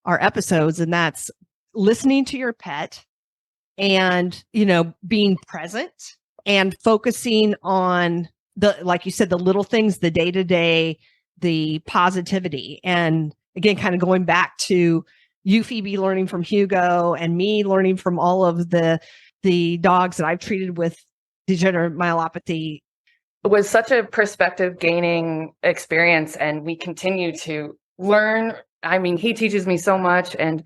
episodes, and that's listening to your pet and, being present and focusing on like you said, the little things, the day-to-day, the positivity. And again, kind of going back to you, Phoebe, learning from Hugo, and me learning from all of the dogs that I've treated with degenerative myelopathy. It was such a perspective gaining experience, and we continue to learn. I mean, he teaches me so much, and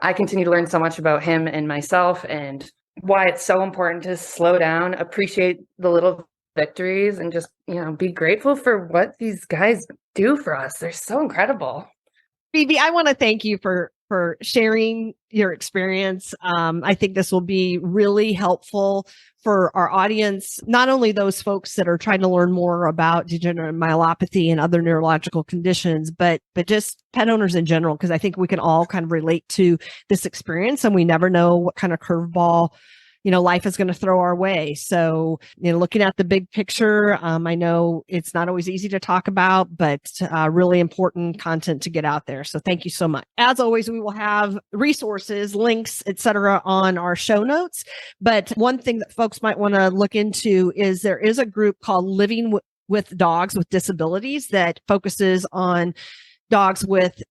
I continue to learn so much about him and myself, and why it's so important to slow down, appreciate the little victories, and just, be grateful for what these guys do for us. They're so incredible. Phoebe, I want to thank you for for sharing your experience. I think this will be really helpful for our audience, not only those folks that are trying to learn more about degenerative myelopathy and other neurological conditions, but just pet owners in general, because I think we can all kind of relate to this experience, and we never know what kind of curveball life is going to throw our way. So, looking at the big picture, I know it's not always easy to talk about, but really important content to get out there. So thank you so much. As always, we will have resources, links, etc. on our show notes. But one thing that folks might want to look into is there is a group called Living with Dogs with Disabilities that focuses on dogs with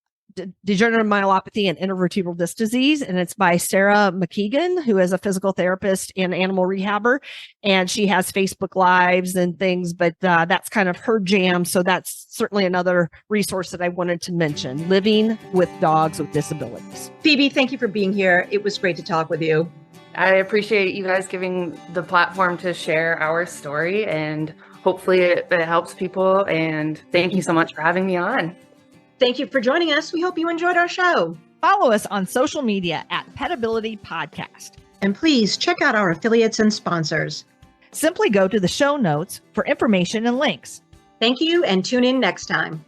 degenerative myelopathy and intervertebral disc disease. And it's by Sarah McKeegan, who is a physical therapist and animal rehabber. And she has Facebook Lives and things, but that's kind of her jam. So that's certainly another resource that I wanted to mention, Living with Dogs with Disabilities. Phoebe, thank you for being here. It was great to talk with you. I appreciate you guys giving the platform to share our story, and hopefully it helps people. And thank you so much for having me on. Thank you for joining us. We hope you enjoyed our show. Follow us on social media at PetAbility Podcast. And please check out our affiliates and sponsors. Simply go to the show notes for information and links. Thank you, and tune in next time.